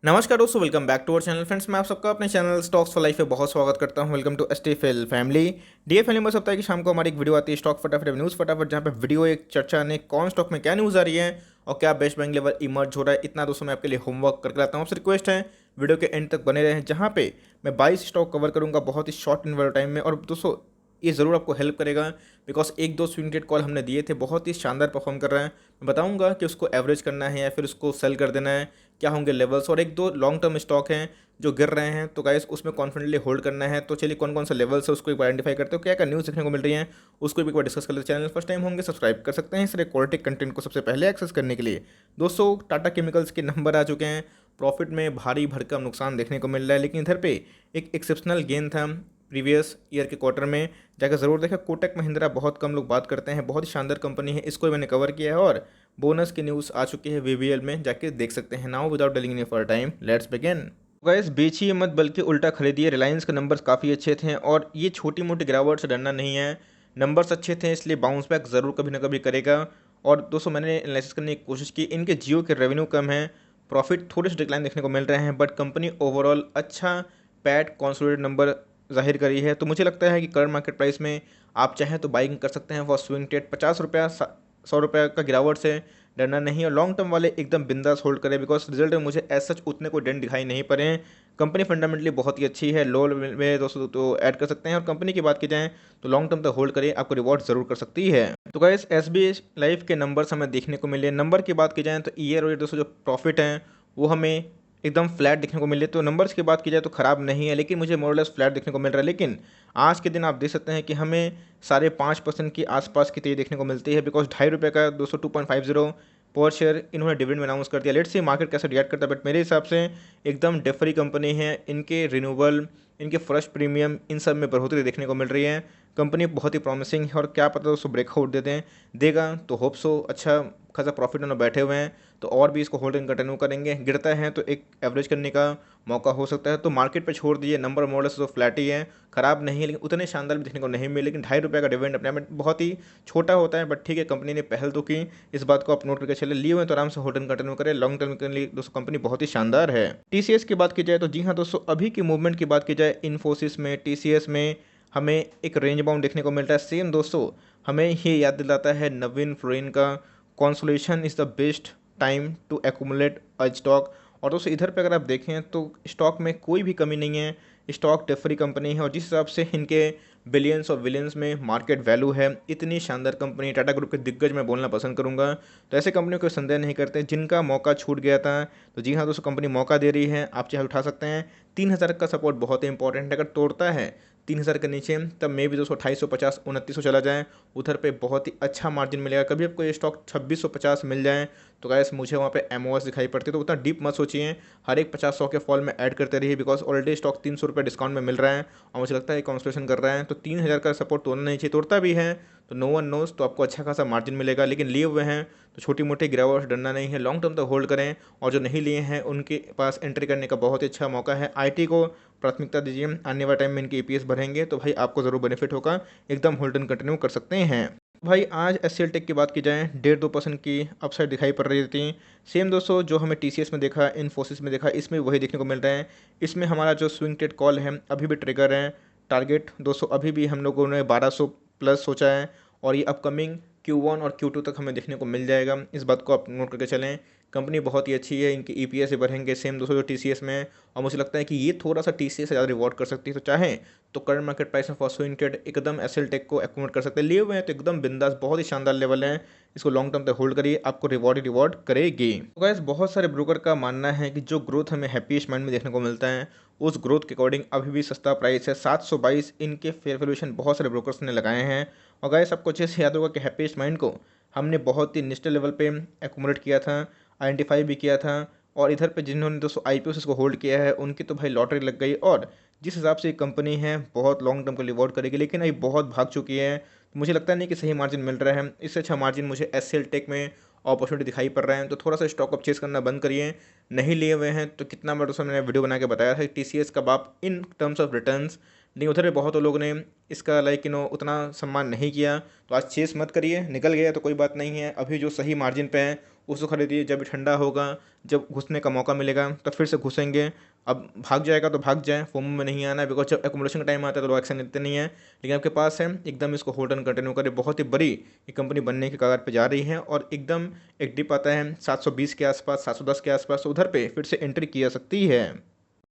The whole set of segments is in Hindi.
नमस्कार दोस्तों, welcome back to our channel. Friends, मैं आप सबका अपने चैनल स्टॉक्स फॉर लाइफ पे बहुत स्वागत करता हूं। Welcome to STFL family. DA family में सप्ताह की शाम को हमारी एक वीडियो आती है स्टॉक फटाफट न्यूज़ फटाफट, जहां पे वीडियो एक चर्चा ने कौन स्टॉक में क्या न्यूज़ आ रही है और क्या बेस्ट बाइंग लेवल इमर्ज हो रहा है, इतना दोस्तों मैं आपके लिए होमवर्क करके लाता हूँ। आपसे रिक्वेस्ट है वीडियो के एंड तक बने रहें, जहाँ पे मैं 22 स्टॉक कवर करूँगा बहुत ही शॉर्ट इंटरवल टाइम में। और दोस्तों ये ज़रूर आपको हेल्प करेगा, बिकॉज एक दो स्विंग ट्रेड कॉल हमने दिए थे, बहुत ही शानदार परफॉर्म कर रहे हैं। मैं बताऊंगा कि उसको एवरेज करना है या फिर उसको सेल कर देना है, क्या होंगे लेवल्स। और एक दो लॉन्ग टर्म स्टॉक हैं जो गिर रहे हैं, तो गाइस उसमें कॉन्फिडेंटली होल्ड करना है। तो चलिए कौन कौन सा लेवल्स है उसको एक बार आइडेंटिफाई करते हो, क्या क्या न्यूज़ देखने को मिल रही है उसको भी एक बार डिस्कस कर लेते हैं। चैनल फर्स्ट टाइम होंगे सब्सक्राइब कर सकते हैं इस तरह क्वालिटी कंटेंट को सबसे पहले एक्सेस करने के लिए। दोस्तों टाटा केमिकल्स के नंबर आ चुके हैं, प्रॉफिट में भारी भरकम नुकसान देखने को मिल रहा है, लेकिन इधर पे एक एक्सेप्शनल गेन था प्रीवियस ईयर के क्वार्टर में। जाकर ज़रूर देखा। कोटक महिंद्रा बहुत कम लोग बात करते हैं, बहुत ही शानदार कंपनी है, इसको भी मैंने कवर किया है और बोनस की न्यूज़ आ चुकी है वीवीएल में, जाके देख सकते हैं। Now without dealing any for time let's begin. Gas बेचिए मत बल्कि उल्टा खरीदिए। रिलायंस के नंबर्स काफ़ी अच्छे थे और ये छोटी मोटी गिरावट से डरना नहीं है। नंबर्स अच्छे थे इसलिए बाउंस बैक ज़रूर कभी ना कभी करेगा। और दोस्तों मैंने एनालिसिस करने की कोशिश की, इनके जियो के रेवेन्यू कम है, प्रॉफिट थोड़े से डिक्लाइन देखने को मिल रहे हैं, बट कंपनी ओवरऑल अच्छा पैट कॉन्सोलिडेटेड नंबर ज़ाहिर करी है। तो मुझे लगता है कि करंट मार्केट प्राइस में आप चाहें तो बाइंग कर सकते हैं फॉर स्विंग ट्रेड। 50 रुपया 100 रुपये का गिरावट से डरना नहीं है। और लॉन्ग टर्म वाले एकदम बिंदास होल्ड करें, बिकॉज रिजल्ट में मुझे एज सच उतने कोई डेंट दिखाई नहीं पड़े हैं। कंपनी फंडामेंटली बहुत ही अच्छी है, लो में दोस्तों तो ऐड कर सकते हैं। और कंपनी की बात की जाए तो लॉन्ग टर्म तक होल्ड करें, आपको रिवॉर्ड जरूर कर सकती है। तो गाइस एसबीआई लाइफ के नंबर्स हमें देखने को मिले। नंबर की बात की जाए तो ईयर और दोस्तों जो प्रॉफिट हैं वो हमें एकदम फ्लैट देखने को मिले। तो नंबर्स की बात की जाए तो ख़राब नहीं है, लेकिन मुझे मोरलेस फ्लैट देखने को मिल रहा है। लेकिन आज के दिन आप देख सकते हैं कि हमें 5.5% की आसपास की तेज़ी देखने को मिलती है, बिकॉज ₹2.5 का 202.50 पर शेयर इन्होंने डिविडेंड में अनाउंस कर दिया। लेट्स सी मार्केट कैसे रिएक्ट करता है, बट मेरे हिसाब से एकदम डेफरी कंपनी है। इनके रिन्यूएबल, इनके फ्रेश प्रीमियम, इन सब में बढ़ोतरी देखने को मिल रही है। कंपनी बहुत ही प्रॉमिसिंग है और क्या पता दोस्तों ब्रेकआउट दे दें, देगा तो होप सो। अच्छा खासा प्रॉफिट उन्होंने बैठे हुए हैं, तो और भी इसको होल्डिंग कंटिन्यू करेंगे। गिरता है तो एक एवरेज करने का मौका हो सकता है। तो मार्केट पे छोड़ दीजिए, नंबर मॉडल तो फ्लैट ही है, ख़राब नहीं है, लेकिन उतने शानदार भी देखने को नहीं मिले। लेकिन ₹2.5 का डिविडेंड अपने में बहुत ही छोटा होता है, बट ठीक है कंपनी ने पहल तो की, इस बात को आप नोट करके चले। लिए हुए तो आराम से होल्डिंग कंटिन्यू करें, लॉन्ग टर्म के लिए दोस्तों कंपनी बहुत ही शानदार है। टीसीएस की बात की जाए तो जी हाँ दोस्तों, अभी की मूवमेंट की बात की जाए इन्फोसिस में, टीसीएस में हमें एक रेंज बाउंड देखने को मिलता है। सेम दोस्तों हमें ये याद दिलाता है नवीन फ्लोरिन का, consolation is the best time to accumulate a stock. और दोस्तों इधर पे अगर आप देखें तो स्टॉक में कोई भी कमी नहीं है, स्टॉक टेफरी कंपनी है और जिस हिसाब से इनके बिलियंस और विलियंस में मार्केट वैल्यू है, इतनी शानदार कंपनी, टाटा ग्रुप के दिग्गज मैं बोलना पसंद करूंगा। तो ऐसे कंपनियों को संदेह नहीं करते जिनका मौका छूट गया था। तो जी हाँ दोस्तों कंपनी मौका दे रही है, आप चाहे उठा सकते हैं। 3,000 का सपोर्ट बहुत ही इंपॉर्टेंट है, अगर तोड़ता है 3,000 के नीचे तब मे भी 2850 2900 चला जाए, उधर पे बहुत ही अच्छा मार्जिन मिलेगा। कभी आपको ये स्टॉक 2650 मिल जाए तो गाइस मुझे वहाँ पे एमओएस दिखाई पड़ती है, तो उतना डीप मत सोचिए। हर एक 50-100 के फॉल में ऐड करते रहिए, बिकॉज ऑलरेडी स्टॉक 300 रुपये डिस्काउंट में मिल रहा है और मुझे लगता है कॉन्सलेशन कर रहा है। तो 3,000 का सपोर्ट तोड़ना नहीं चाहिए, तोड़ता भी है तो नो वन नोज, तो आपको अच्छा खासा मार्जिन मिलेगा। लेकिन लिए हुए हैं तो छोटी मोटी गिरावट डरना नहीं है, लॉन्ग टर्म तक होल्ड करें। और जो नहीं लिए हैं उनके पास एंट्री करने का बहुत ही अच्छा मौका है। आईटी को प्राथमिकता दीजिए, आने वाले टाइम में इनके ईपीएस बढ़ेंगे तो भाई आपको ज़रूर बेनिफिट होगा, एकदम होल्ड एंड कंटिन्यू कर सकते हैं। भाई आज एचसीएल टेक की बात की जाए 1.5-2% की अपसाइड दिखाई पड़ रही थी। सेम दोस्तों जो हमें टीसीएस में देखा, इन्फोसिस में देखा, इसमें वही देखने को मिल रहा है। इसमें हमारा जो स्विंग ट्रेड कॉल है अभी भी ट्रिगर है। टारगेट दोस्तों अभी भी हम लोगों ने 1200 प्लस सोचा है और ये अपकमिंग Q1 और Q2 तक हमें देखने को मिल जाएगा, इस बात को आप नोट करके चलें। कंपनी बहुत ही अच्छी है, इनके ईपीएस से बढ़ेंगे सेम दोस्तों जो टीसीएस में। और मुझे लगता है कि ये थोड़ा सा टीसीएस से ज़्यादा रिवॉर्ड कर सकती है। तो चाहें तो करंट मार्केट प्राइस में फॉर स्विंग ट्रेड एकदम एसएल टेक को एक्यूमुलेट कर सकते हैं। लिए हुए हैं तो एकदम बिंदास, बहुत ही शानदार लेवल है, इसको लॉन्ग टर्म तक होल्ड करिए, आपको रिवॉर्ड ही रिवॉर्ड करेगी। तो गाइस बहुत सारे ब्रोकर का मानना है कि जो ग्रोथ हमें हैप्पीएस्ट माइंड में देखने को मिलता है उस ग्रोथ के अकॉर्डिंग अभी भी सस्ता प्राइस है। 722 इनके फेयर वैल्यूएशन बहुत सारे ब्रोकर्स ने लगाए हैं। और गाइस आपको अच्छे से याद होगा कि हैप्पीएस्ट माइंड को हमने बहुत ही निश्चित लेवल पे एक्यूमुलेट किया था, आइडेंटिफाई भी किया था। और इधर पे जिन्होंने दोस्तों आईपीओ इसको होल्ड किया है उनकी तो भाई लॉटरी लग गई। और जिस हिसाब से ये कंपनी है बहुत लॉन्ग टर्म को रिवॉर्ड करेगी, लेकिन अभी बहुत भाग चुकी है, तो मुझे लगता नहीं कि सही मार्जिन मिल रहा है। इससे अच्छा मार्जिन मुझे एचसीएल टेक में अपॉर्चुनिटी दिखाई पड़ रहा है। तो थोड़ा सा स्टॉक परचेज करना बंद करिए। नहीं लिए हुए हैं तो कितना बार दोस्तों मैंने वीडियो बना के बताया था टीसीएस कब आप इन टर्म्स ऑफ रिटर्न्स लेकिन उधर भी बहुत लोगों ने इसका उतना सम्मान नहीं किया। तो आज चेस मत करिए, निकल गया तो कोई बात नहीं है, अभी जो सही मार्जिन पे है उसको खरीदिए। जब ठंडा होगा, जब घुसने का मौका मिलेगा तो फिर से घुसेंगे। अब भाग जाएगा तो भाग जाए, फोमो में नहीं आना है, बिकॉज जब एकोमोडेशन का टाइम आता है तो लोग एक्शन लेते नहीं है। लेकिन आपके पास है, एकदम इसको होल्ड एंड कंटिन्यू करें। बहुत ही बड़ी ये कंपनी बनने की कगार पे जा रही है और एकदम एक डिप आता है 720 के आसपास, 710 के आसपास, उधर पे फिर से एंट्री की जा सकती है।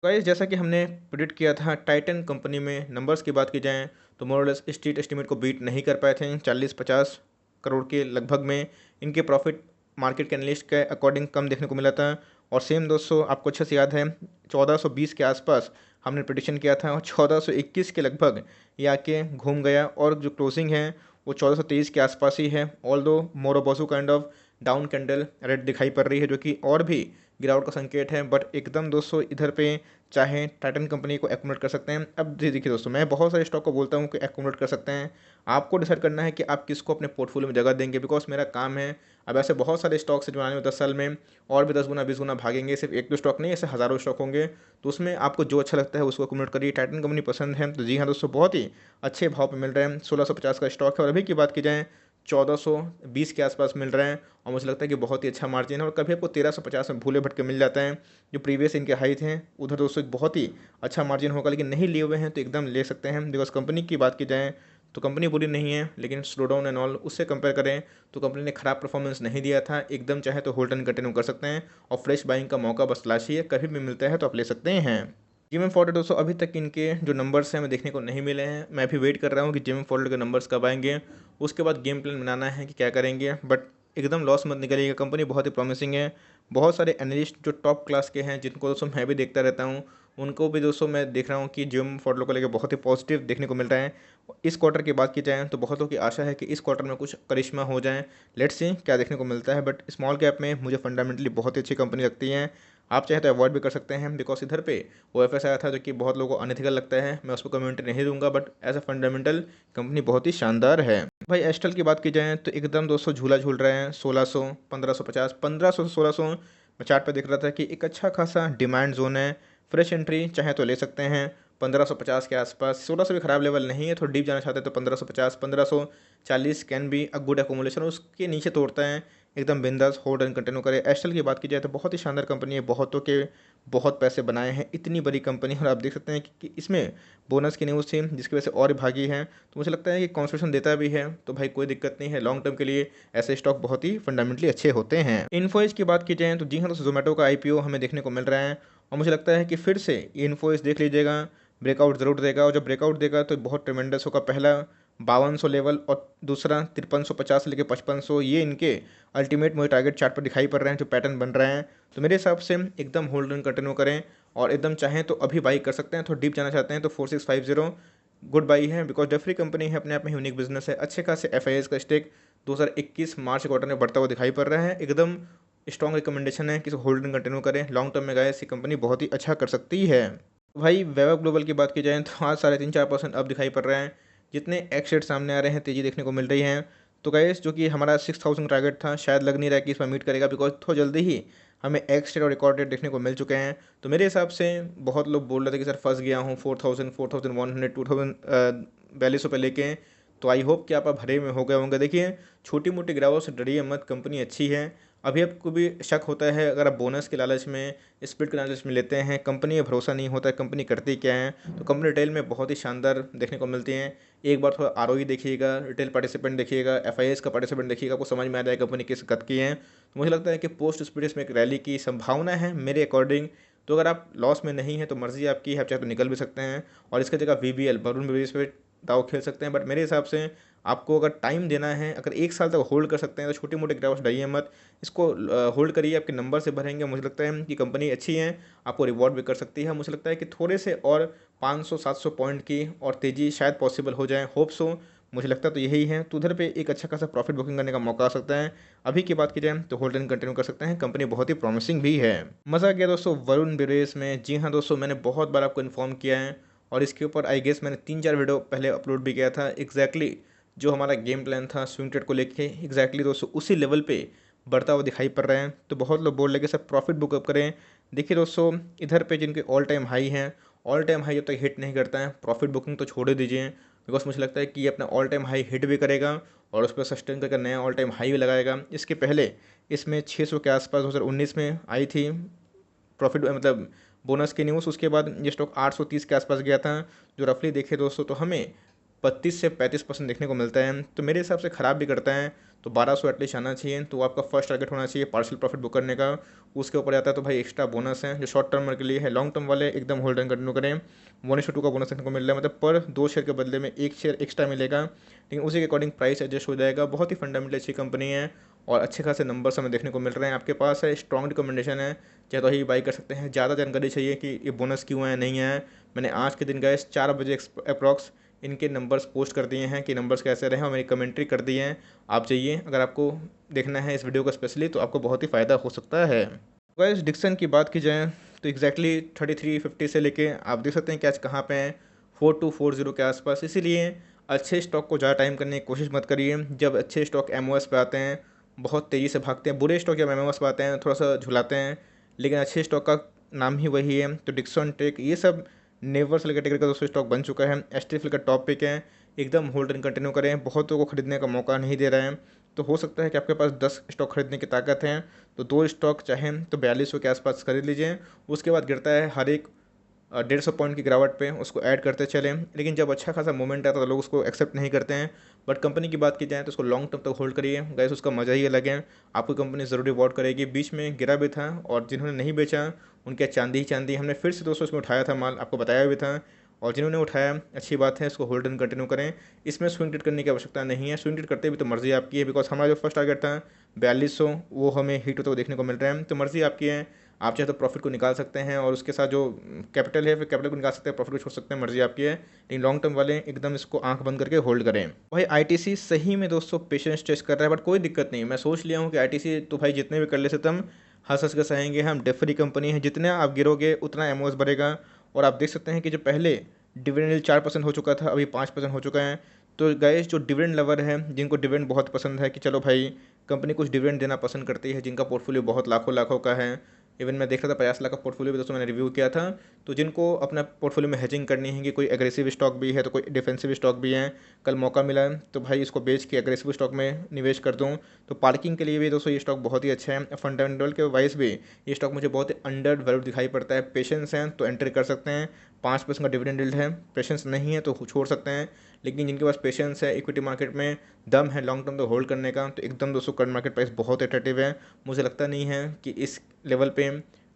गाइस, जैसा कि हमने प्रिडिक्ट किया था, टाइटन कंपनी में नंबर्स की बात की जाए तो मोरलेस स्ट्रीट एस्टीमेट को बीट नहीं कर पाए थे। 40-50 करोड़ के लगभग में इनके प्रॉफिट मार्केट के एनालिस्ट के अकॉर्डिंग कम देखने को मिला था। और सेम दोस्तों, आपको अच्छे से याद है, 1420 के आसपास हमने प्रिडिक्शन किया था और 1421 के लगभग ये आके घूम गया और जो क्लोजिंग है वो 1423 के आसपास ही है। ऑल दो मोरोबोसू kind of down candle red दिखाई पड़ रही है, जो कि और भी गिरावट का संकेत है। बट एकदम दोस्तों इधर पे चाहे टाइटन कंपनी को एक्यूमुलेट कर सकते हैं। अब देखिए दोस्तों, मैं बहुत सारे स्टॉक को बोलता हूँ कि एक्यूमुलेट कर सकते हैं, आपको डिसाइड करना है कि आप किसको अपने पोर्टफोलियो में जगह देंगे, बिकॉज मेरा काम है। अब ऐसे बहुत सारे स्टॉक्स हैं जो आने में 10 साल में और भी 10 गुना 20 गुना भागेंगे। सिर्फ एक दो स्टॉक नहीं, ऐसे हज़ारों स्टॉक होंगे। तो उसमें आपको जो अच्छा लगता है उसको एक्यूमुलेट करिए। टाइटन कंपनी पसंद है तो जी हाँ दोस्तों, बहुत ही अच्छे भाव पे मिल रहे हैं। 1650 का स्टॉक है और अभी की बात की जाए 1420 के आसपास मिल रहे हैं और मुझे लगता है कि बहुत ही अच्छा मार्जिन है। और कभी आपको 1350 में भूले भटके मिल जाता है, जो प्रीवियस इनके हाई थे, उधर दोस्तों एक बहुत ही अच्छा मार्जिन होगा। लेकिन नहीं लिए हुए हैं तो एकदम ले सकते हैं, बिकॉज कंपनी की बात की जाए तो कंपनी बुरी नहीं है, लेकिन स्लो डाउन एंड ऑल उससे कंपेयर करें तो कंपनी ने खराब परफॉर्मेंस नहीं दिया था। एकदम चाहे तो होल्ड एंड कंटिन्यू कर सकते हैं और फ्रेश बाइंग का मौका बस तलाशी है, कभी भी मिलता है तो आप ले सकते हैं। जिम फोर्टेड दोस्तों, अभी तक इनके जो नंबर्स हैं हमें देखने को नहीं मिले हैं। मैं भी वेट कर रहा हूँ कि जिम फोर्टेड के नंबर्स कब आएंगे, उसके बाद गेम प्लान बनाना है कि क्या करेंगे। बट एकदम लॉस मत निकलिएगा, कंपनी बहुत ही प्रॉमिसिंग है। बहुत सारे एनालिस्ट जो टॉप क्लास के हैं, जिनको दोस्तों मैं भी देखता रहता हूँ, उनको भी दोस्तों मैं देख रहा हूँ कि जिम फोर्टेड को लेकर बहुत ही पॉजिटिव देखने को मिल रहा है। इस क्वार्टर की बात की जाए तो बहुतों की आशा है कि इस क्वार्टर में कुछ करिश्मा हो जाए। लेट्स सी क्या देखने को मिलता है। बट स्मॉल कैप में मुझे फंडामेंटली बहुत ही अच्छी कंपनी लगती है। आप चाहे तो अवॉइड भी कर सकते हैं, बिकॉज इधर पे ओ एफ एस आया था जो कि बहुत लोगों को अनएथिकल लगता है। मैं उसको कम्युनिटी नहीं दूंगा, but as a fundamental company बहुत ही शानदार है। भाई एस्टल की बात की जाए तो एकदम दोस्तों झूला झूल रहे हैं। 1600, 1550, 1500 से 1600 मैं चार्ट पे देख रहा था कि एक अच्छा खासा डिमांड जोन है। फ्रेश एंट्री चाहे तो ले सकते हैं 1550 के आसपास। 1600 भी खराब लेवल नहीं है, थोड़ा डीप जाना चाहते हैं तो 1550, 1540 can be a good accumulation. उसके नीचे तोड़ता है, एकदम बिंदास होल्ड एंड कंटिन्यू करें। एस्टल की बात की जाए तो बहुत ही शानदार कंपनी है, बहुतों के बहुत पैसे बनाए हैं इतनी बड़ी कंपनी। और आप देख सकते हैं कि इसमें बोनस की न्यूज़ थी जिसकी वजह से और भी भागी है। तो मुझे लगता है कि कॉन्सेशन देता भी है तो भाई कोई दिक्कत नहीं है। लॉन्ग टर्म के लिए ऐसे स्टॉक बहुत ही फंडामेंटली अच्छे होते हैं। इन्फोएज की बात की जाए तो जी हाँ दोस्तों, जोमेटो का IPO हमें देखने को मिल रहा है और मुझे लगता है कि फिर से इन्फोएज देख लीजिएगा, ब्रेकआउट ज़रूर देगा। और जब ब्रेकआउट देगा तो बहुत ट्रेमेंडस होगा। पहला 5200 लेवल और दूसरा 5350 से लेकर 5500, ये इनके अल्टीमेट मुझे टारगेट चार्ट पर दिखाई पड़ रहे हैं, जो पैटर्न बन रहे हैं। तो मेरे हिसाब से एकदम होल्ड एंड कंटिन्यू करें और एकदम चाहें तो अभी बाई कर सकते हैं। तो डीप जाना चाहते हैं तो 4650 गुड बाई है, बिकॉज डेफरी कंपनी है, अपने आप में यूनिक बिजनेस है। अच्छे खासे FIS का स्टेक 2021 मार्च क्वार्टर में बढ़ता हुआ दिखाई पड़ रहा है। एकदम स्ट्रॉन्ग रिकमेंडेशन है कि होल्ड एंड कंटिन्यू करें। लॉन्ग टर्म में गए ऐसी कंपनी बहुत ही अच्छा कर सकती है। भाई वैभव ग्लोबल की बात की जाए तो आज 3.5-4% अब दिखाई पड़ रहा है। जितने एक्सेट सामने आ रहे हैं तेज़ी देखने को मिल रही है। तो गाइस, जो कि हमारा 6000 टारगेट था, शायद लग नहीं रहा है कि इस पर मीट करेगा, बिकॉज थोड़ा जल्दी ही हमें एक्सेट और रिकॉर्ड डेट देखने को मिल चुके हैं। तो मेरे हिसाब से बहुत लोग बोल रहे थे कि सर फंस गया हूँ 4000, 4100, 2000 4200 पे लेके। तो आई होप कि आप भरे में हो गए होंगे। देखिए, छोटी मोटी गिरावट से डरिए मत, कंपनी अच्छी है। अभी आपको भी शक होता है, अगर आप बोनस के लालच में, स्प्लिट के लालच में लेते हैं, कंपनी में भरोसा नहीं होता है कंपनी करती क्या है, तो कंपनी रिटेल में बहुत ही शानदार देखने को मिलती हैं। एक बार थोड़ा ROE देखिएगा, रिटेल पार्टिसिपेंट देखिएगा, FIS का पार्टिसिपेंट देखिएगा, आपको समझ में आ जाएगा कंपनी किस कद की है। तो मुझे लगता है कि पोस्ट स्प्लिट में एक रैली की संभावना है मेरे अकॉर्डिंग। तो अगर आप लॉस में नहीं है तो मर्जी आपकी है, आप चाहे तो निकल भी सकते हैं और इसकी जगह VBL वरुण बेवरेज पे दाव खेल सकते हैं। बट मेरे हिसाब से आपको अगर टाइम देना है, अगर 1 साल तक होल्ड कर सकते हैं तो छोटी मोटी गिरावट डरिए मत, इसको होल्ड करिए। आपके नंबर से भरेंगे, मुझे लगता है कि कंपनी अच्छी है, आपको रिवॉर्ड भी कर सकती है। मुझे लगता है कि थोड़े से और 500-700 पॉइंट की और तेज़ी शायद पॉसिबल हो जाए, होप सो। मुझे लगता है तो यही है। तो उधर पे एक अच्छा खासा प्रॉफिट बुकिंग करने का मौका आ सकता है। अभी की बात की जाए तो होल्ड एंड कंटिन्यू कर सकते हैं, कंपनी बहुत ही प्रॉमिसिंग भी है। मज़ा गया दोस्तों वरुण बेवरेज में। जी हाँ दोस्तों, मैंने बहुत बार आपको इन्फॉर्म किया है और इसके ऊपर आई गेस मैंने 3-4 वीडियो पहले अपलोड भी किया था। एग्जैक्टली जो हमारा गेम प्लान था स्विंग ट्रेड को लेके, एग्जैक्टली दोस्तों उसी लेवल पे बढ़ता हुआ दिखाई पड़ रहे हैं। तो बहुत लोग बोल रहे कि सर प्रॉफिट बुकअप करें। देखिए दोस्तों, इधर पे जिनके ऑल टाइम हाई हैं ऑल टाइम हाई जब तक हिट नहीं करता है, प्रॉफिट बुकिंग तो छोड़ ही दीजिए, बिकॉज मुझे लगता है कि ये अपना ऑल टाइम हाई हिट भी करेगा और उस पर सस्टेन करके नया ऑल टाइम हाई भी लगाएगा। इसके पहले इसमें 600 के आसपास 2019 में आई थी प्रॉफिट, मतलब बोनस की न्यूज़। उसके बाद ये स्टॉक 830 के आसपास गया था, जो रफली देखे दोस्तों तो हमें 32 से 35% देखने को मिलता है। तो मेरे हिसाब से ख़राब भी करता है, तो 1200 एटलीस्ट आना चाहिए। तो आपका फर्स्ट टारगेट होना चाहिए पार्शियल प्रॉफिट बुक करने का। उसके ऊपर आता है तो भाई एक्स्ट्रा बोनस है जो शॉर्ट टर्म के लिए है, लॉन्ग टर्म वाले एकदम होल्ड एंड कंटिन्यू करें। 1:2 का बोनस देखने को मिल रहा है, मतलब पर 2 शेयर के बदले में 1 शेयर एक्स्ट्रा मिलेगा, लेकिन उसी के अकॉर्डिंग प्राइस एडजस्ट हो जाएगा। बहुत ही फंडामेंटल अच्छी कंपनी है और अच्छे खासे नंबर्स हमें देखने को मिल रहे हैं। आपके पास है स्ट्रॉन्ग रिकमेंडेशन है, चाहे तो ही बाई कर सकते हैं। ज़्यादा जानकारी चाहिए कि ये बोनस क्यों है नहीं है, मैंने आज के दिन गए 4 बजे अप्रॉक्स इनके नंबर्स पोस्ट कर दिए हैं कि नंबर्स कैसे रहे और मेरी कमेंट्री कर दी है। आप जाइए, अगर आपको देखना है इस वीडियो को स्पेशली, तो आपको बहुत ही फ़ायदा हो सकता है। गाइस डिक्सन की बात की जाए तो एग्जैक्टली 3350 से लेके आप देख सकते हैं कि आज कहाँ पे हैं, 4240 के आसपास। इसीलिए अच्छे स्टॉक को ज़्यादा टाइम करने की कोशिश मत करिए। जब अच्छे स्टॉक एमओएस पे आते हैं बहुत तेज़ी से भागते हैं, बुरे स्टॉक जब एमओएस पे आते हैं थोड़ा सा झुलाते हैं, लेकिन अच्छे स्टॉक का नाम ही वही है। तो डिक्सन टेक ये सब नेवर सेल कैटेगरी का दोस्तों स्टॉक बन चुका है। एसटीएफएल का टॉप पिक है, एकदम होल्ड एंड कंटिन्यू करें, बहुतों को खरीदने का मौका नहीं दे रहा है। तो हो सकता है कि आपके पास 10 स्टॉक खरीदने की ताकत है, तो 2 स्टॉक चाहें तो 4200 के आसपास खरीद लीजिए। उसके बाद गिरता है हर एक 150 पॉइंट की गिरावट पे उसको ऐड करते चलें, लेकिन जब अच्छा खासा मूवमेंट आता है तो लोग उसको एक्सेप्ट नहीं करते हैं। बट कंपनी की बात की जाए तो उसको लॉन्ग टर्म तक होल्ड करिए गाइस, उसका मज़ा ही अलग है। आपकी कंपनी ज़रूर रिवॉर्ड करेगी। बीच में गिरा भी था और जिन्होंने नहीं बेचा उनके चांदी ही चांदी। हमने फिर से दोस्तों इसमें उठाया था माल, आपको बताया भी था, और जिन्होंने उठाया अच्छी बात है, इसको होल्ड एंड कंटिन्यू करें। इसमें स्विंग ट्रेड करने की आवश्यकता नहीं है, स्विंग ट्रेड करते भी तो मर्जी आपकी है, बिकॉज हमारा जो फर्स्ट टारगेट था 4200 वो हमें हिट होते हुए देखने को मिल रहा है। तो मर्जी आपकी है, आप चाहे तो प्रॉफिट को निकाल सकते हैं और उसके साथ जो कैपिटल है फिर कैपिटल को निकाल सकते हैं, प्रॉफिट को छोड़ सकते हैं, मर्जी आपकी है। लेकिन लॉन्ग टर्म वाले एकदम इसको आंख बंद करके होल्ड करें। भाई आईटीसी सही में दोस्तों पेशेंस टेस्ट कर रहा है, बट कोई दिक्कत नहीं। मैं सोच लिया हूँ कि आईटीसी तो भाई जितने भी कर ले सकते हम हंस हंस के सहेंगे। हम डेफरी कंपनी है, जितना आप गिरोगे उतना एमओएस बढ़ेगा। और आप देख सकते हैं कि जो पहले डिविडेंड 4% हो चुका था, अभी 5% हो चुका है। तो गाइस जो डिविडेंड लवर है, जिनको डिविडेंड बहुत पसंद है कि चलो भाई कंपनी कुछ डिविडेंड देना पसंद करती है, जिनका पोर्टफोलियो बहुत लाखों लाखों का है, इवन मैं देख रहा था 50 लाख का पोर्टफोलियो भी दोस्तों मैंने रिव्यू किया था। तो जिनको अपना पोर्टफोलियो में हेजिंग करनी है कि कोई एग्रेसिव स्टॉक भी है तो कोई डिफेंसिव स्टॉक भी है, कल मौका मिला है तो भाई इसको बेच के एग्रेसिव स्टॉक में निवेश कर दूँ। तो पार्किंग के लिए भी दोस्तों ये स्टॉक बहुत ही अच्छा है। फंडामेंटल के वाइज भी ये स्टॉक मुझे बहुत ही अंडर वैल्यूड दिखाई पड़ता है। पेशेंस हैं तो एंट्री कर सकते हैं, 5% का डिविडेंड यील्ड है। पेशेंस नहीं है तो छोड़ सकते हैं, लेकिन जिनके पास पेशेंस है, इक्विटी मार्केट में दम है लॉन्ग टर्म तो होल्ड करने का, तो एकदम दोस्तों करंट मार्केट प्राइस बहुत अट्रैक्टिव है। मुझे लगता नहीं है कि इस लेवल पे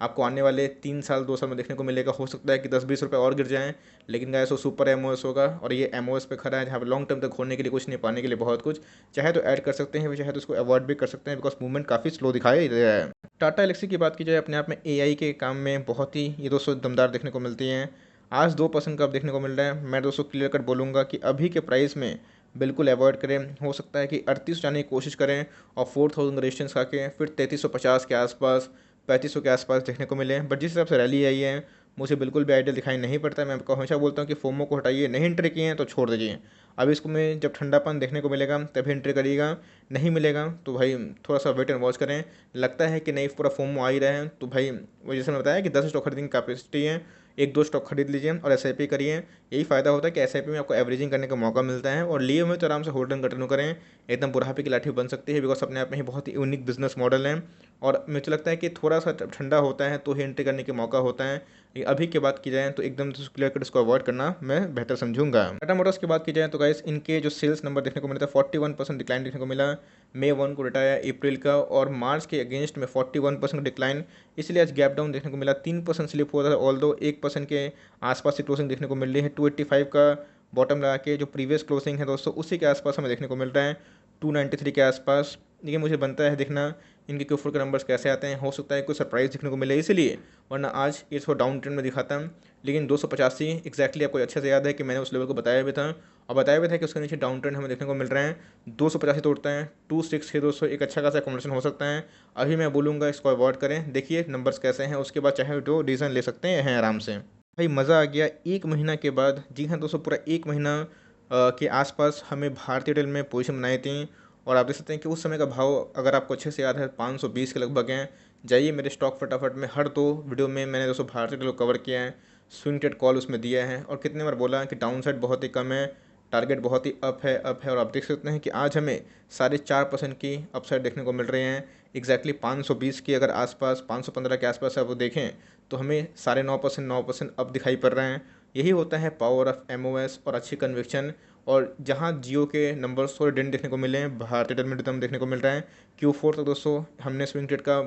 आपको आने वाले 3 साल 2 साल में देखने को मिलेगा। हो सकता है कि 10-20 रुपये और गिर जाएँ, लेकिन गाइस वो सुपर एमओएस होगा और ये एमओएस पे खड़ा है, जहाँ पे लॉन्ग टर्म तक होने के लिए कुछ नहीं, पाने के लिए बहुत कुछ। चाहे तो ऐड कर सकते हैं, चाहे तो उसको अवॉइड भी कर सकते हैं, बिकॉज मूवमेंट काफ़ी स्लो दिखाई दे रहा है। टाटा एलेक्सी की बात की जाए, अपने आप में एआई के काम में बहुत ही ये दोस्तों दमदार देखने को मिलती हैं। आज 2% का देखने को मिल रहा है। मैं दोस्तों क्लियर कट बोलूँगा कि अभी के प्राइस में बिल्कुल अवॉइड करें। हो सकता है कि 38 जाने की कोशिश करें और 4000 रेजिस्टेंस खा के फिर 3350 के आसपास 3500 के आसपास देखने को मिले। बट जिस हिसाब से रैली आई है मुझे बिल्कुल भी आइडिया दिखाई नहीं पड़ता है। मैं आपको हमेशा बोलता हूँ कि फोमो को हटाइए, नहीं एंट्री किए हैं तो छोड़ दीजिए। अब इसको में जब ठंडापन देखने को मिलेगा तभी एंट्री करिएगा, नहीं मिलेगा तो भाई थोड़ा सा वेट एंड वॉच करें। लगता है कि नहीं पूरा फोमो आ ही रहा है तो भाई वो जैसे मैंने बताया कि 10 स्टॉक खरीदने की कैपेसिटी है, 1-2 स्टॉक खरीद लीजिए और एसआईपी करिए। यही फ़ायदा होता है कि एसआईपी में आपको एवरेजिंग करने का मौका मिलता है, और लिए हुए तो आराम से होल्ड एंड कंटिन्यू करें। एकदम बुढ़ापे की लाठी बन सकती है, बिकॉज अपने आप में ही बहुत ही यूनिक बिजनेस मॉडल है। और मुझे लगता है कि थोड़ा सा ठंडा होता है तो ही एंट्री करने का मौका होता है। लेकिन अभी की बात की जाए तो एकदम क्लियर कट इसको अवॉइड करना मैं बेहतर समझूंगा। टाटा मोटर्स की बात की जाए तो गाइस इनके जो सेल्स नंबर देखने को मिला था 41% डिक्लाइन देखने को मिला। मई 1 को रिटाया अप्रैल का, और मार्च के अगेंस्ट में 41% डिक्लाइन, इसलिए आज गैप डाउन देखने को मिला। 3% स्लिप हुआ था, ऑल दो 1% के आसपास की क्लोजिंग देखने को मिल रही है। 285 का बॉटम लगा के जो प्रीवियस क्लोजिंग है दोस्तों उसी के आसपास हमें देखने को मिल रहा है, 293 के आसपास। लेकिन मुझे बनता है देखना इनके Q4 के नंबर्स कैसे आते हैं, हो सकता है कोई सरप्राइज देखने को मिले इसलिए, वरना आज ये थोड़ा डाउन ट्रेंड में दिखाता है। लेकिन 285 एक्जैक्टली आपको अच्छे से याद है कि मैंने उस लेवल को बताया भी था, और बताया भी था कि उसके नीचे डाउन ट्रेंड हमें देखने को मिल रहे हैं। 285 तोड़ता है 26 है दोस्तों, एक अच्छा खासा कॉम्बिनेशन हो सकता है। अभी मैं बोलूँगा इसको अवॉइड करें, देखिए नंबर्स कैसे हैं, उसके बाद चाहे जो डिसीजन ले सकते हैं आराम से। भाई मज़ा आ गया 1 महीना के बाद। जी हाँ दोस्तों, पूरा 1 महीना के आसपास हमें भारतीय एयरटेल में पोजीशन बनाई थी, और आप देख सकते हैं कि उस समय का भाव अगर आपको अच्छे से याद है 520 के लगभग हैं। जाइए मेरे स्टॉक फटाफट में, हर 2 वीडियो में मैंने दोस्तों भारतीय एयरटेल को कवर किया है। स्विंग ट्रेड कॉल उसमें दिया है और कितने बार बोला कि डाउन साइड बहुत ही कम है, टारगेट बहुत ही अप है। और आप देख सकते हैं कि आज हमें 4.5% की अपसाइड देखने को मिल रही हैं। एग्जैक्टली 520 की अगर आसपास 515 के आसपास आप वो देखें तो हमें 9.5% 9% अप दिखाई पड़ रहे हैं। यही होता है पावर ऑफ एमओएस और अच्छी कन्विक्शन। और जहां जियो के नंबर्स थोड़े डेंट देखने को मिले हैं, भारतीय एयरटेल में एकदम देखने को मिल रहा है। Q4 तक दोस्तों हमने स्विंग ट्रेड का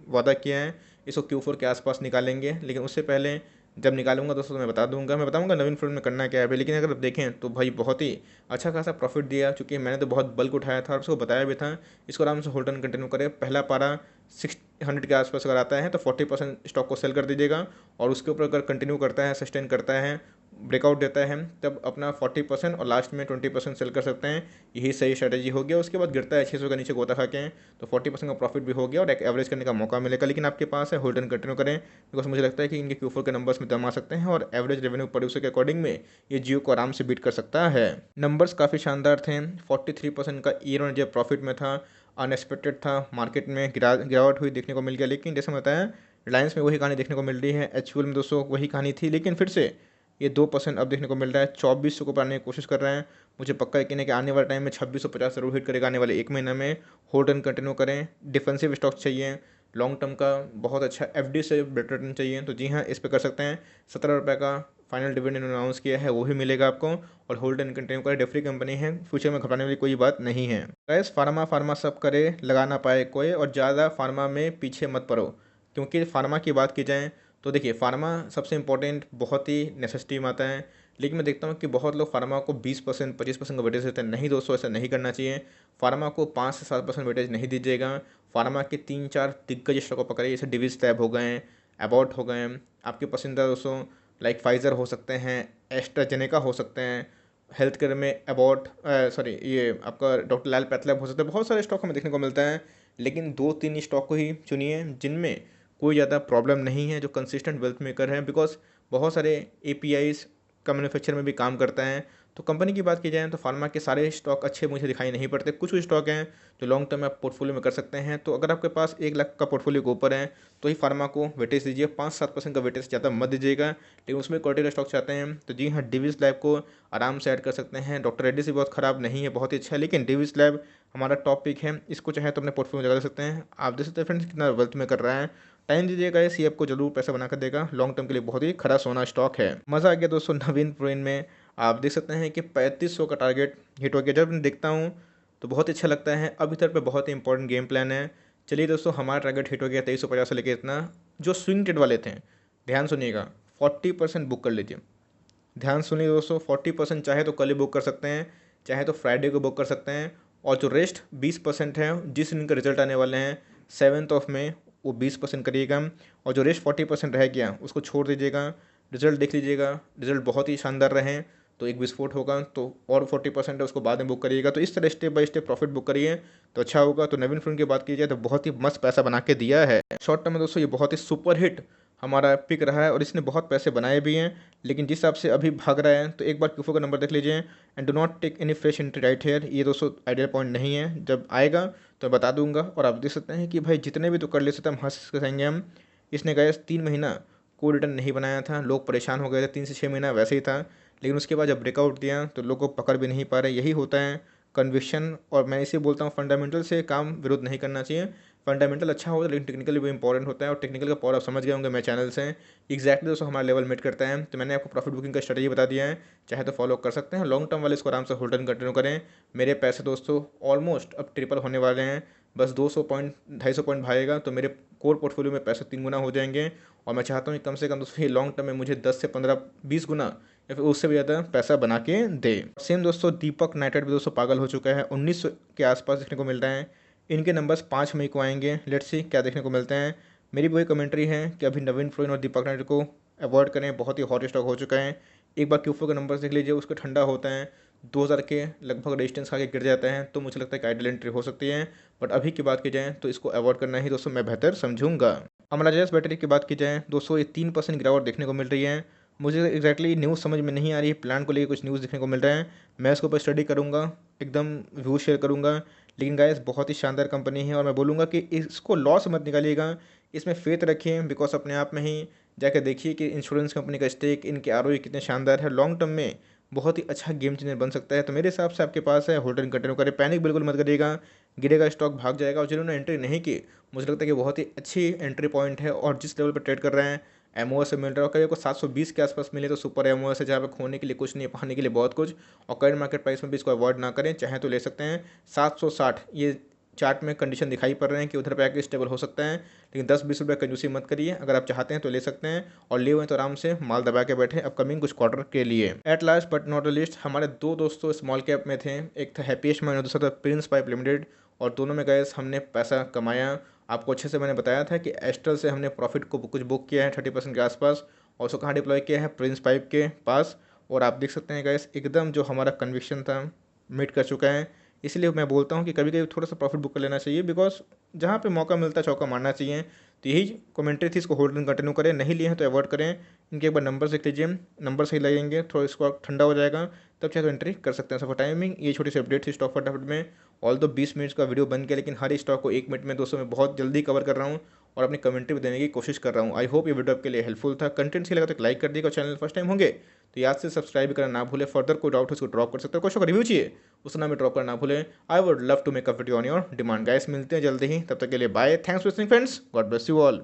वादा किया है, इसको Q4 के आसपास निकालेंगे। लेकिन उससे पहले जब निकालूंगा दोस्तों तो मैं बताऊंगा नवीन फ्लोट में करना क्या है। लेकिन अगर आप देखें तो भाई बहुत ही अच्छा खासा प्रॉफिट दिया, क्योंकि मैंने तो बहुत बल्क उठाया था और उसको बताया भी था इसको आराम से होल्ड एंड कंटिन्यू करें। पहला पारा 600 के आसपास अगर आता है तो 40% स्टॉक को सेल कर दीजिएगा, और उसके ऊपर अगर कंटिन्यू करता है, सस्टेन करता है, ब्रेकआउट देता है, तब अपना 40% और लास्ट में 20% सेल कर सकते हैं। यही सही स्ट्रेटेजी हो गया। उसके बाद गिरता है 600 के नीचे गोता खा के तो 40% का प्रॉफिट भी हो गया और एक एवरेज करने का मौका मिलेगा। लेकिन आपके पास है, होल्ड एंड कंटिन्यू करें, बिकॉज मुझे लगता है कि इनके Q4 के नंबर्स में दम आ सकते हैं और एवरेज रेवेन्यू प्रोड्यूसर के अकॉर्डिंग में ये जियो को आराम से बीट कर सकता है। नंबर्स काफ़ी शानदार थे, 43% का ईयर ऑन ईयर प्रॉफिट में था, अनएक्सपेक्टेड था, मार्केट में गिरावट हुई देखने को मिल गया। लेकिन जैसे मैं बताया, रिलायंस में वही कहानी देखने को मिल रही है, HUL में दोस्तों वही कहानी थी, लेकिन फिर से ये 2% अब देखने को मिल रहा है। 2400 को पाने की कोशिश कर रहे हैं। मुझे पक्का यकीन है कि आने वाले टाइम में 2650 जरूर हिट करेगा। आने वाले एक महीने में होल्ड एंड कंटिन्यू करें। डिफेंसिव स्टॉक चाहिए, लॉन्ग टर्म का बहुत अच्छा FD से बेटर रिटर्न चाहिए, तो जी हाँ, इस पर कर सकते हैं। 17 रुपये का फाइनल डिविडेंड अनाउंस किया है, वो भी मिलेगा आपको। और होल्ड एंड कंटिन्यू करें, डेफरी कंपनी है, फ्यूचर में घबराने वाली कोई बात नहीं है। गैस फार्मा सब करे, लगा ना पाए कोई, और ज़्यादा फार्मा में पीछे मत पड़ो। क्योंकि फार्मा की बात की जाए तो देखिए, फार्मा सबसे इंपॉर्टेंट बहुत ही नेसेसिटी में आता है। लेकिन मैं देखता हूँ कि बहुत लोग फार्मा को 20% 25% का वेटेज देते हैं। नहीं दोस्तों, ऐसा नहीं करना चाहिए। फार्मा को 5 से 7% वेटेज नहीं दीजिएगा। फार्मा के 3-4 दिग्गज स्टॉक को पकड़िए, जैसे डिविस लैब हो गए, एबॉट हो गए, आपके पसंदीदा दोस्तों लाइक फाइजर हो सकते हैं, एस्ट्राजेनेका हो सकते हैं, हेल्थ केयर में एबॉट सॉरी ये आपका डॉक्टर लाल पैथलैब हो सकता है। बहुत सारे स्टॉक हमें देखने को मिलता है, लेकिन 2-3 स्टॉक को ही चुनिए जिनमें कोई ज़्यादा प्रॉब्लम नहीं है, जो कंसिस्टेंट वेल्थ मेकर है। बिकॉज बहुत सारे APIs का मैन्युफैक्चर में भी काम करता है। तो कंपनी की बात की जाए तो फार्मा के सारे स्टॉक अच्छे मुझे दिखाई नहीं पड़ते। कुछ कुछ स्टॉक हैं जो लॉन्ग टर्म में आप पोर्टफोलियो में कर सकते हैं। तो अगर आपके पास 1 लाख का पोर्टफोलियो के ऊपर है तो ही फार्मा को वेटेज दीजिए। 5-7% का वेटेज ज़्यादा मत दीजिएगा। लेकिन उसमें क्वालिटी स्टॉक चाहते हैं तो जी हाँ, डिविस लैब को आराम से ऐड कर सकते हैं। डॉक्टर रेड्डी से बहुत ख़राब नहीं है, बहुत ही अच्छा है, लेकिन डिविस लैब हमारा टॉप पिक है। इसको चाहे तो अपने पोर्टफोलियो में लगा सकते हैं। आप देख सकते हैं फ्रेंड्स कितना वेल्थ में कर रहा है। टाइम दीजिएगा, ये आपको जरूर पैसा बना कर देगा। लॉन्ग टर्म के लिए बहुत ही खरा सोना स्टॉक है। मज़ा आ गया दोस्तों नवीन प्रोइन में। आप देख सकते हैं कि 3500 का टारगेट हिट हो गया। जब मैं देखता हूँ तो बहुत ही अच्छा लगता है। अब इधर पे बहुत ही इंपॉर्टेंट गेम प्लान है। चलिए दोस्तों, हमारा टारगेट हिट हो गया 2350 से लेकर इतना। जो स्विंग ट्रेड वाले थे, ध्यान सुनिएगा, 40% बुक कर लीजिए। ध्यान सुनिए दोस्तों, 40% चाहे तो कल ही बुक कर सकते हैं, चाहे तो फ्राइडे को बुक कर सकते हैं। और जो रेस्ट 20% है, जिस दिन का रिजल्ट आने वाले हैं 7 मई, वो 20% करिएगा। और जो रेस्ट 40% रह गया उसको छोड़ दीजिएगा। रिजल्ट देख लीजिएगा, रिजल्ट बहुत ही शानदार रहे तो एक विस्फोट होगा, तो और 40% है उसको बाद में बुक करिएगा। तो इस तरह step by step profit book करिए तो अच्छा होगा। तो नवीन फिल्म की बात की जाए तो बहुत ही मस्त पैसा बना के दिया है। शॉर्ट टर्म में दोस्तों ये बहुत ही सुपर हिट हमारा पिक रहा है और इसने बहुत पैसे बनाए भी हैं। लेकिन जिस हिसाब से अभी भाग रहा है तो एक बार Q4 का नंबर देख लीजिए। And do not take any fresh entry right here. ये दोस्तों आइडियल पॉइंट नहीं है, जब आएगा तो बता दूंगा। और आप देख सकते हैं कि भाई जितने भी तो कर ले सकते हम हंस सकेंगे हम। इसने गए 3 महीना कोई रिटर्न नहीं बनाया था, लोग परेशान हो गए थे। 3 से 6 महीना वैसे ही था, लेकिन उसके बाद जब ब्रेकआउट दिया तो लोग को पकड़ भी नहीं पा रहे। यही होता है कन्विक्शन। और मैं इसे बोलता हूँ फंडामेंटल से काम विरोध नहीं करना चाहिए। फंडामेंटल अच्छा होता है लेकिन टेक्निकल भी इंपॉर्टेंट होता है। और टेक्निकल का पावर आप समझ गए होंगे मेरे चैनल से एक्जैक्टली दोस्तों हमारा लेवल मेट करता है। तो मैंने आपको प्रॉफिट बुकिंग का स्ट्रेटेजी बता दिया है, चाहे तो फॉलो कर सकते हैं। लॉन्ग टर्म वाले इसको आराम से होल्ड एंड कंटिन्यू करें। मेरे पैसे दोस्तों ऑलमोस्ट अब ट्रिपल होने वाले हैं। बस 200 पॉइंट 250 पॉइंट भागेगा तो मेरे कोर पोर्टफोलियो में पैसे 3 गुना हो जाएंगे। और मैं चाहता हूँ कि कम से कम दोस्तों लॉन्ग टर्म में मुझे 10 से 15-20 गुना या फिर उससे भी ज़्यादा पैसा बना के दे। सेम दोस्तों दीपक नाइट्रेट भी दोस्तों पागल हो चुका है, 1900 के आसपास देखने को मिल रहा है। इनके नंबर्स 5 मई को आएंगे। लेट्स सी क्या देखने को मिलते हैं। मेरी वही कमेंट्री है कि अभी नवीन फ्लोइन और दीपक नाइट्रेट को अवॉइड करें, बहुत ही हॉट स्टॉक हो चुका है। एक बार Q4 के नंबर्स देख लीजिए, उसका ठंडा होता है 2000 के लगभग रेजिस्टेंस खा के गिर जाता है, तो मुझे लगता है कि आइडियल एंट्री हो सकती है। बट अभी की बात की जाए तो इसको अवॉइड करना ही दोस्तों मैं बेहतर समझूंगा। अमराजास बैटरी की बात की जाए दोस्तों, ये 3% गिरावट देखने को मिल रही है। मुझे एग्जैक्टली न्यूज़ समझ में नहीं आ रही है, प्लान को लेकर कुछ न्यूज़ देखने को मिल रहा है। मैं इसके ऊपर स्टडी करूँगा, एकदम व्यू शेयर करूँगा। लेकिन गाइस बहुत ही शानदार कंपनी है और मैं बोलूँगा कि इसको लॉस मत निकालिएगा, इसमें फेथ रखिए। बिकॉज अपने आप में ही जाकर देखिए कि इंश्योरेंस कंपनी का स्टेक, इनके आरओई कितने शानदार है, लॉन्ग टर्म में बहुत ही अच्छा गेम चेंजर बन सकता है। तो मेरे हिसाब से आपके पास है, होल्ड एंड कंटिन्यू करें, पैनिक बिल्कुल मत करिएगा, गिरेगा स्टॉक भाग जाएगा। और जिन्होंने एंट्री नहीं की, मुझे लगता है कि बहुत ही अच्छी एंट्री पॉइंट है, और जिस लेवल पर ट्रेड कर रहे हैं एमओ से मिल रहा है, और कभी आपको 720 के आसपास मिले तो सुपर एमओ है, जहाँ पे खोने के लिए कुछ नहीं, पाने के लिए बहुत कुछ। और करंट मार्केट प्राइस में भी इसको अवॉइड ना करें, चाहे तो ले सकते हैं 760, ये चार्ट में कंडीशन दिखाई पड़ रहे हैं कि उधर पे आके स्टेबल हो सकता है। लेकिन 10-20 रुपये कंजूसी मत करिए, अगर आप चाहते हैं तो ले सकते हैं, और लिए हुए तो आराम से माल दबा के बैठे अपकमिंग कुछ क्वार्टर के लिए। At last but not list, हमारे दो दोस्तों स्मॉल कैप में थे, एक था हैप्पीएस्ट माइन और दूसरा था प्रिंस पाइप लिमिटेड, और दोनों में गए हमने पैसा कमाया। आपको अच्छे से मैंने बताया था कि एस्ट्रल से हमने प्रॉफिट को कुछ बुक किया है 30% के आसपास, और उसको कहाँ डिप्लॉय किया है, प्रिंस पाइप के पास। और आप देख सकते हैं गैस, एकदम जो हमारा कन्विक्शन था मीट कर चुका है। इसलिए मैं बोलता हूँ कि कभी कभी थोड़ा सा प्रॉफिट बुक कर लेना चाहिए, बिकॉज जहाँ पे मौका मिलता है चौका मारना चाहिए। तो यही कमेंट्री थी, इसको होल्ड एंड कंटिन्यू करें, नहीं लिए हैं तो अवॉइड करें। इनके एक बार नंबर देख लीजिए, नंबर सही लगेंगे, थोड़ा इसको ठंडा हो जाएगा, तब चाहे तो एंट्री कर सकते हैं। सफर टाइमिंग, ये छोटी सी अपडेट थी स्टॉक फटाफट में। ऑल दो 20 मिनट्स का वीडियो बन गया, लेकिन हर स्टॉक को 1 मिनट में, दोस्तों मैं बहुत जल्दी कवर कर रहा हूँ, और अपनी कमेंट्री भी देने की कोशिश कर रहा हूँ। आई होप ये वीडियो आपके लिए हेल्पफुल था। कंटेंट सही लगा तो लाइक कर दिएगा, चैनल फर्स्ट टाइम होंगे तो याद से सब्सक्राइब करना ना भूले। फर्दर कोई डाउट है उसको ड्रॉप कर सकते हो, क्वेश्चन का रिव्यू चाहिए उस नाम में ड्रॉप करना ना भूले। I would love to make a video on your demand. Guys मिलते हैं जल्दी ही, तब तक के लिए bye, thanks for listening friends, God bless you all.